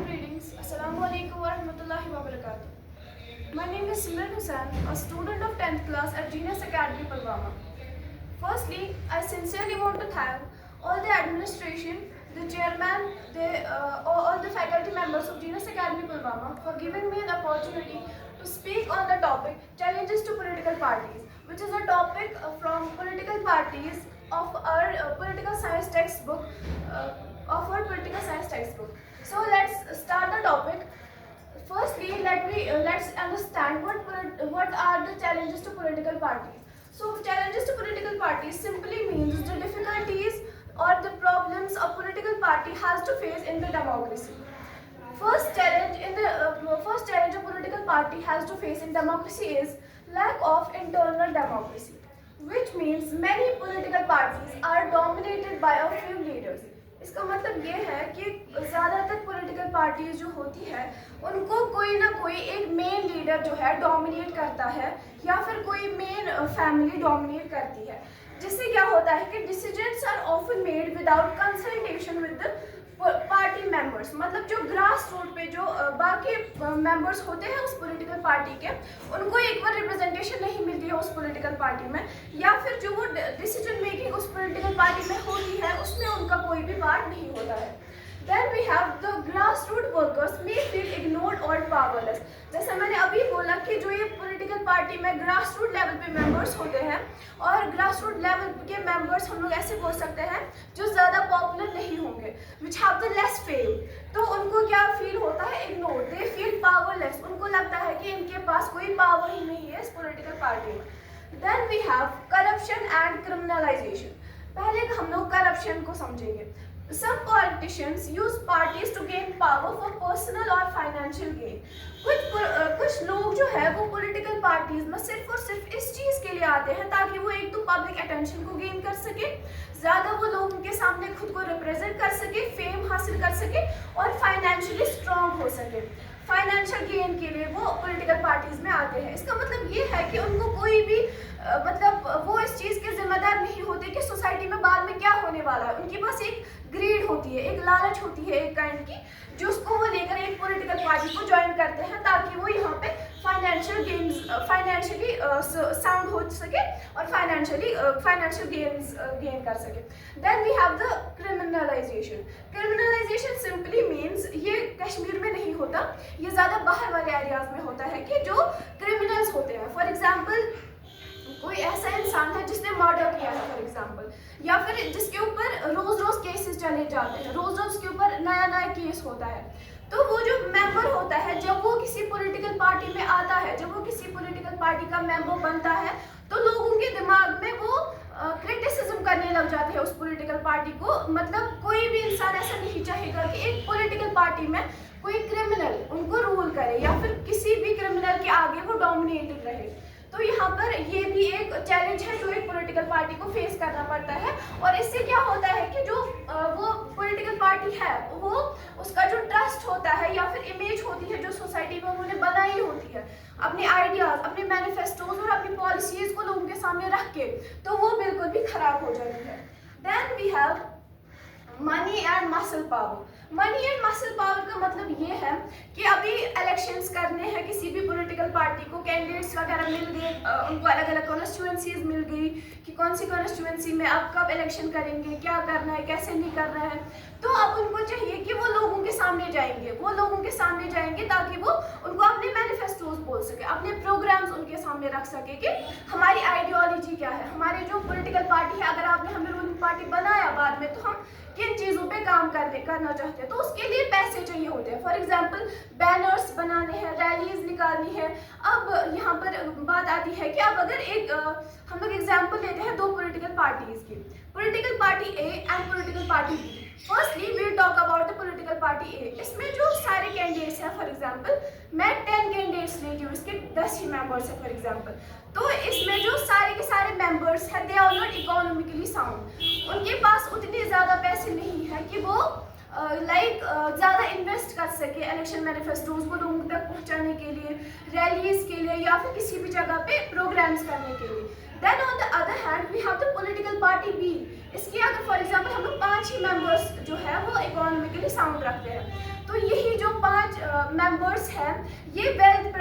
Greetings. Assalamu alaikum wa rahmatullahi wa barakatuh. My name is Simran Hussain, a student of 10th class at Genius Academy, Pulwama. Firstly, I sincerely want to thank all the administration, the chairman, all the faculty members of Genius Academy, Pulwama for giving me an opportunity to speak on the topic Challenges to Political Parties, which is a topic from political parties of our political science textbook. So let's start the topic. Firstly, let's understand what are the challenges to political parties. So challenges to political parties simply means the difficulties or the problems a political party has to face in the democracy. First challenge a political party has to face in democracy is lack of internal democracy, which means many political parties are dominated by a few leaders. इसका मतलब ये है कि ज़्यादातर political parties जो होती है उनको कोई ना कोई एक मेन लीडर जो है डोमिनेट करता है या फिर कोई मेन फैमिली डोमिनेट करती है, जिससे क्या होता है कि decisions are often made without consultation with the party members. मतलब जो ग्रास रूट पे जो बाकी मेंबर्स होते हैं उस पॉलिटिकल पार्टी के, उनको एक बार रिप्रेजेंटेशन नहीं मिलती है उस पॉलिटिकल पार्टी में, या फिर जो वो डिसीजन मेकिंग उस पॉलिटिकल पार्टी में होती है उसमें उनका कोई भी पार्ट नहीं होता है। Then we have the grassroots workers may feel ignored or powerless. जैसे मैंने अभी बोला कि जो ये पॉलिटिकल पार्टी में ग्रासरूट लेवल पे मेंबर्स होते हैं, और ग्रासरूट लेवल के मेंबर्स हम लोग ऐसे बोल सकते हैं जो ज़्यादा पॉपुलर नहीं होंगे, which have the less fame, तो उनको क्या फील होता है? इग्नोर। They feel powerless. उनको लगता है कि इनके पास कोई पावर ही नहीं है इस पॉलिटिकल पार्टी में। Then we have corruption and criminalization. पहले हम लोग करप्शन को समझेंगे। Some politicians use parties to gain power for personal or financial gain. कुछ लोग जो है वो पॉलिटिकल पार्टीज में सिर्फ और सिर्फ इस चीज़ के लिए आते हैं ताकि वो एक तो पब्लिक अटेंशन को गेन कर सके, ज़्यादा वो लोगों के सामने खुद को रिप्रेजेंट कर सके, फेम हासिल कर सके और फाइनेंशियली स्ट्रांग हो सके। फाइनेंशियल गेन के लिए वो पॉलिटिकल पार्टीज में आते हैं। इसका मतलब ये है कि उनको कोई भी मतलब वो इस चीज़ के जिम्मेदार नहीं होते कि सोसाइटी में बाद में क्या होने वाला है। उनके पास एक ग्रीड होती है, एक लालच होती है एक काइंड की, जो उसको वो लेकर एक पॉलिटिकल पार्टी को ज्वाइन करते हैं ताकि वो यहाँ पे फाइनेंशियली साउंड हो सके और फाइनेंशियल गेन कर सके। Then we have the criminalization. Criminalization simply means, ये कश्मीर में नहीं होता, ये ज़्यादा बाहर वाले एरियाज में होता है कि जो क्रिमिनल्स होते हैं, फॉर एग्जाम्पल कोई ऐसा इंसान है जिसने मर्डर किया है फॉर एग्जाम्पल, या फिर जिसके ऊपर रोज रोज केसेस चले जाते हैं, रोज रोज के ऊपर नया नया केस होता है, तो वो जो मेंबर होता है जब वो किसी पॉलिटिकल पार्टी में आता है, जब वो किसी पॉलिटिकल पार्टी का मेंबर बनता है, तो लोगों के दिमाग में वो क्रिटिसिज्म करने लग जाते हैं उस पॉलिटिकल पार्टी को। मतलब कोई भी इंसान ऐसा नहीं चाहेगा कि एक पॉलिटिकल पार्टी में कोई क्रिमिनल उनको रूल करे या फिर किसी भी क्रिमिनल के आगे वो डोमिनेटेड रहे। तो यहाँ पर ये भी एक चैलेंज है जो एक पॉलिटिकल पार्टी को फेस करना पड़ता है, और इससे क्या होता है कि जो वो पॉलिटिकल पार्टी है वो उसका जो ट्रस्ट होता है या फिर इमेज होती है जो सोसाइटी में उन्होंने बनाई होती है, अपने आइडियाज, अपने मैनिफेस्टोज और अपनी पॉलिसीज को लोगों के सामने रख के, तो वो बिल्कुल भी खराब हो जाती है। Then we have money and muscle power. Money and muscle power का मतलब ये है कि अभी इलेक्शंस करने हैं किसी भी पॉलिटिकल पार्टी को, कैंडिडेट्स वगैरह मिल गए, उनको अलग अलग कॉन्स्टिट्यूएंसीज मिल गई कि कौन सी कॉन्स्टिट्यूएंसी में अब कब इलेक्शन करेंगे, क्या करना है, कैसे नहीं करना है। तो अब उनको चाहिए कि वो लोगों के सामने जाएंगे ताकि वो उनको अपने मैनिफेस्टोज बोल सके, अपने प्रोग्राम्स उनके सामने रख सके कि हमारी आइडियोलॉजी क्या है, हमारी जो पॉलिटिकल पार्टी है, अगर आपने हमें रूलिंग पार्टी बनाया बाद में तो हम किन चीज़ों पे काम करना चाहते हैं, तो उसके लिए पैसे चाहिए होते हैं। फॉर एग्जांपल बैनर्स बनाने हैं, रैलीज निकालनी है। अब यहाँ पर बात आती है कि अब अगर एक हम लोग एग्जांपल लेते हैं दो पॉलिटिकल पार्टीज की, political party A and political party B. Firstly we talk about the political party A. इसमें जो सारे कैंडिडेट्स हैं, फॉर एग्जांपल मैं 10 कैंडिडेट्स लेती हूँ, इसके 10 ही मेंबर्स हैं फॉर एग्जांपल, तो इसमें जो सारे के सारे मेंबर्स हैं they are not economically sound. उनके पास उतने ज़्यादा पैसे नहीं है कि वो ज़्यादा इन्वेस्ट कर सके इलेक्शन मैनिफेस्टोज को लोगों तक पहुंचाने के लिए, रैलीज के लिए या फिर किसी भी जगह पे प्रोग्राम्स करने के लिए। Then on the other hand we have the political party B. इसके अगर फॉर एग्जांपल हम लोग 5 ही मेंबर्स जो है वो इकोनॉमिकली साउंड रखते हैं, तो यही जो मेंबर्स हैं ये वेल्थ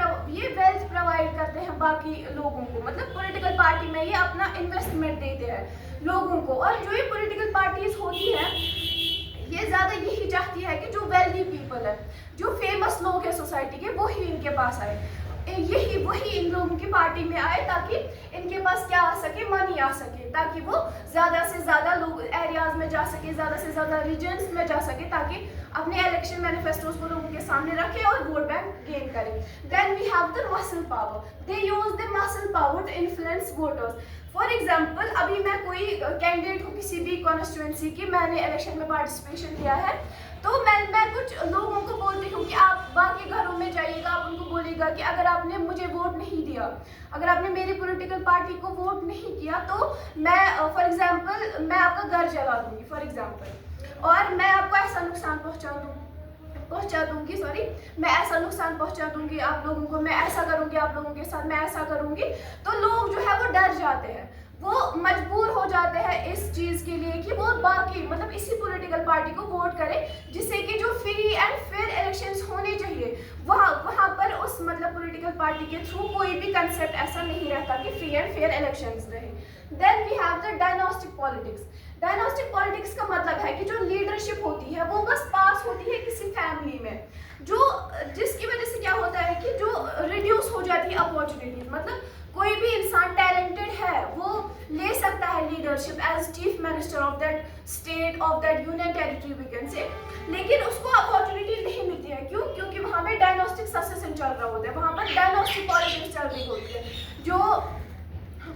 प्रोवाइड करते हैं बाकी लोगों को, मतलब पॉलिटिकल पार्टी में ये अपना इन्वेस्टमेंट देते हैं लोगों को। और जो ये पॉलिटिकल पार्टीज होती है ये ज़्यादा यही चाहती है कि जो वेल्दी पीपल है, जो फेमस लोग हैं सोसाइटी के, वो ही इनके पास आए, यही वही इन लोगों की पार्टी में आए ताकि इनके पास क्या आ सके, मनी आ सके, ताकि वो ज़्यादा से ज़्यादा लोग एरियाज में जा सके, ज़्यादा से ज़्यादा रीजन्स में जा सके, ताकि अपने इलेक्शन मैनिफेस्टोज को लोगों के सामने रखे और वोट बैंक गेन करें। Then we have the muscle power, they use the muscle power to influence voters. For example, अभी मैं कोई कैंडिडेट हूँ किसी भी कॉन्स्टिट्यूंसी की, मैंने इलेक्शन में पार्टिसिपेशन किया है, तो मैं कुछ लोगों को बोलती हूँ कि आप बाकी घरों में जाइएगा, आप उनको बोलिएगा कि अगर आपने मुझे वोट नहीं दिया, अगर आपने मेरी पॉलिटिकल पार्टी को वोट नहीं किया, तो मैं फॉर एग्जाम्पल मैं आपका घर जला दूंगी फॉर एग्जाम्पल, और मैं आपको ऐसा नुकसान पहुंचा दूंगी मैं ऐसा नुकसान पहुंचा दूंगी आप लोगों को, मैं ऐसा करूंगी आप लोगों के साथ, मैं ऐसा करूंगी। तो लोग जो है वो डर जाते हैं, वो मजबूर हो जाते हैं इस चीज़ के लिए कि वो बाकी मतलब इसी पॉलिटिकल पार्टी को वोट करें, जिससे कि जो फ्री एंड फेयर इलेक्शंस होने चाहिए वहाँ पर उस मतलब पॉलिटिकल पार्टी के थ्रू कोई भी कंसेप्ट ऐसा नहीं रहता कि फ्री एंड फेयर इलेक्शंस रहे। Then we have the dynastic politics. Dynastic politics का मतलब है कि जो लीडरशिप होती है वो बस पास होती है किसी फैमिली में, जिसकी वजह से क्या होता है कि जो रिड्यूस हो जाती है अपॉर्चुनिटीज, मतलब कोई भी इंसान टैलेंटेड है वो ले सकता है leadership as chief minister of that state of that union territory we can say, लेकिन उसको अपॉर्चुनिटी नहीं मिलती है। क्यों? क्योंकि वहाँ पे डायनास्टिक सक्सेशन चल रहा होता है, वहाँ पर डायनास्टिक पॉलिटिक्स चल रही होती है, जो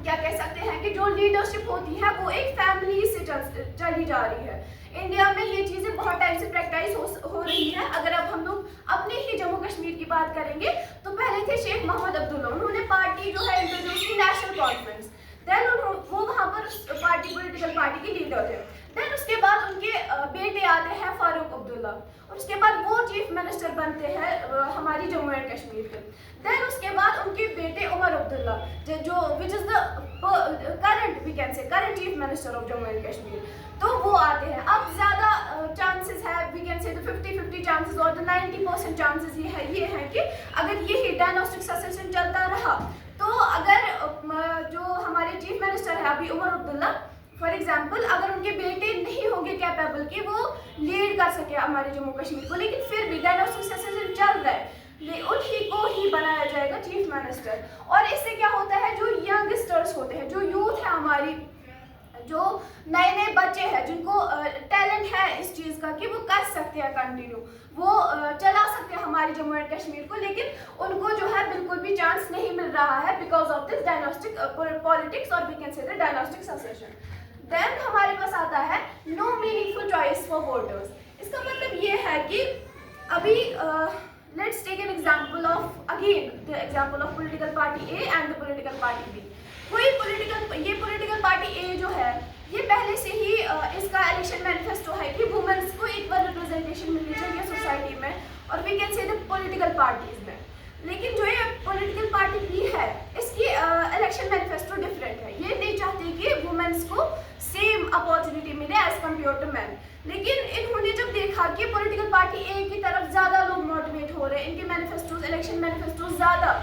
क्या कह सकते हैं कि जो लीडरशिप होती है वो एक फैमिली से चली जा रही है। इंडिया में ये चीज़ें बहुत टाइम से प्रैक्टिस हो रही है। अगर अब हम लोग अपने ही जम्मू कश्मीर की बात करेंगे तो पहले थे शेख मोहम्मद अब्दुल्ला, उन्होंने पार्टी जो है इंट्रोड्यूस की नेशनल कॉन्फ्रेंस, देन वो वहाँ पर पार्टी पॉलिटिकल पार्टी के लीडर थे। देन उसके बाद उनके बेटे आते हैं फारूक अब्दुल्ला, और उसके बाद वो चीफ मिनिस्टर बनते हैं हमारी जम्मू एंड कश्मीर के। देन उसके बाद उनके बेटे उमर अब्दुल्ला जो which is the current we can say current chief minister of Jammu and Kashmir, तो वो आते हैं। अब ज़्यादा चांसेस है वी कैन से 50-50 चांसेस और 90% चांसेस ये हैं कि अगर यही डायनास्टिक सक्सेशन चलता रहा तो अगर जो हमारे चीफ मिनिस्टर है अभी उमर अब्दुल्ला फॉर एग्जाम्पल, अगर उनके बेटे नहीं होंगे कैपेबल कि वो लीड कर सके हमारे जम्मू कश्मीर को, लेकिन फिर भी डायनास्टिक सक्सेशन चल रहा है, उन्हीं को ही बनाया जाएगा चीफ मिनिस्टर। और इससे क्या होता है, जो यंगस्टर्स होते हैं, जो यूथ है हमारी, जो नए बच्चे हैं जिनको टैलेंट है इस चीज़ का कि वो कर सकते हैं कंटिन्यू, वो चला सकते हैं हमारी जम्मू एंड कश्मीर को, लेकिन उनको जो है बिल्कुल भी चांस नहीं मिल रहा है because of this dynastic politics और we can say the dynastic succession. Then हमारे पास आता है no meaningful choice for voters. इसका मतलब ये है कि अभी let's take an example of again the example of political party A and the political party B. ये पॉलिटिकल पार्टी ए जो है ये पहले से ही इसका इलेक्शन मैनिफेस्टो है कि वुमेन्स को इक्वल रिप्रेजेंटेशन मिलनी चाहिए सोसाइटी में और we can say the political parties में। लेकिन जो ये पॉलिटिकल पार्टी बी है इसकी इलेक्शन मैनिफेस्टो डिफरेंट है, ये नहीं चाहती कि वुमेन्स को सेम अपॉर्चुनिटी मिले एज कम्पेयर टू मैन। लेकिन इन्होंने जब देखा कि पॉलिटिकल पार्टी ए की तरफ ज़्यादा लोग मोटिवेट हो रहे हैं, इनके मैनिफेस्टोज इलेक्शन मैनिफेस्टोज ज़्यादा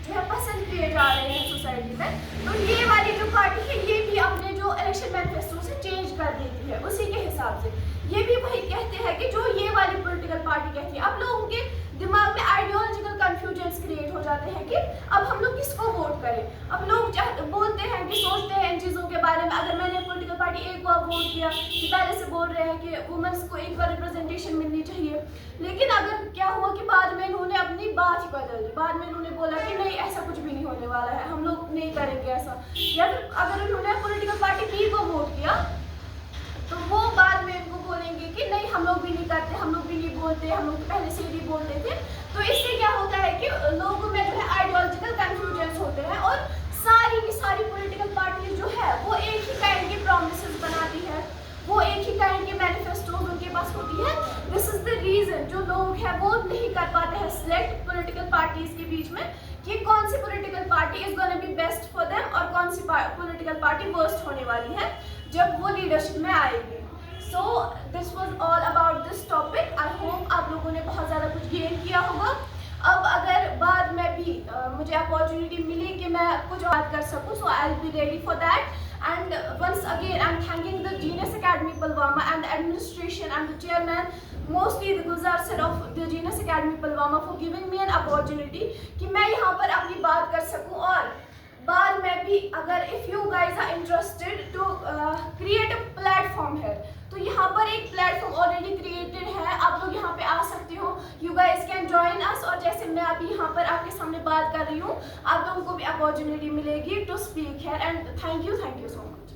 जो है पसंद किए जा रहे हैं सोसाइटी में, तो ये वाली जो पार्टी है ये भी अपने जो इलेक्शन मैनिफेस्टो से चेंज कर देती है उसी के हिसाब से। ये भी वही कहते हैं कि जो ये वाली पॉलिटिकल पार्टी कहती है। अब लोगों के दिमाग में आइडियोलॉजिकल कंफ्यूजन्स क्रिएट हो जाते हैं कि अब हम लोग किसको वोट करें। अब लोग बोलते हैं कि सोचते हैं इन चीज़ों के बारे में, अगर मैंने पॉलिटिकल पार्टी ए को वोट किया कि पहले से बोल रहे हैं कि वुमेन्स को इक्वल रिप्रेजेंटेशन मिलनी चाहिए, लेकिन अगर क्या हुआ कि बाद में इन्होंने अपनी बात ही बदल दी, बाद में इन्होंने बोला कि नहीं ऐसा कुछ भी नहीं होने वाला है, हम लोग नहीं करेंगे ऐसा। या फिर अगर इन्होंने पॉलिटिकल पार्टी बी को वोट किया तो वो बाद में इनको बोलेंगे कि नहीं हम लोग भी नहीं करते, हम लोग भी नहीं बोलते, हम लोग पहले से ही बोलते थे। तो इससे क्या होता है कि लोगों में जो है आइडियोलॉजिकल कंफ्यूजन्स होते हैं और सारी की सारी पॉलिटिकल पार्टीज जो है वो एक ही काइंड की प्रॉमिसेस बनाती है, वो एक ही काइंड के मैनिफेस्टोज उनके पास होती है। दिस इज द रीजन जो लोग हैं वो नहीं कर पाते हैं सिलेक्ट पॉलिटिकल पार्टीज के बीच में कि कौन सी political party is gonna be best for them और कौन सी पॉलिटिकल पार्टी वर्स्ट होने वाली है जब वो लीडरशिप में आएगी। So this was all about this topic. I hope आप लोगों ने बहुत ज़्यादा कुछ गेन किया होगा। अपॉर्चुनिटी मिली कि मैं कुछ बात कर सकूँ, so I will be ready for that. And once again, I'm thanking the Genius Academy Pulwama and the administration and the chairman, mostly the Gulzar sir of the Genius Academy Pulwama, for giving me an opportunity कि मैं यहाँ पर अपनी बात कर सकूँ. और बाद में भी अगर if you guys are interested to create a platform है, तो यहाँ पर एक प्लेटफॉर्म ऑलरेडी क्रिएटेड है, आप लोग यहाँ पे आ सकते हो. You guys can join us. और जैसे मैं अभी यहाँ पर आपके सामने बात कर रही हूँ, आप लोगों को भी अपॉर्चुनिटी मिलेगी to speak here. And thank you so much.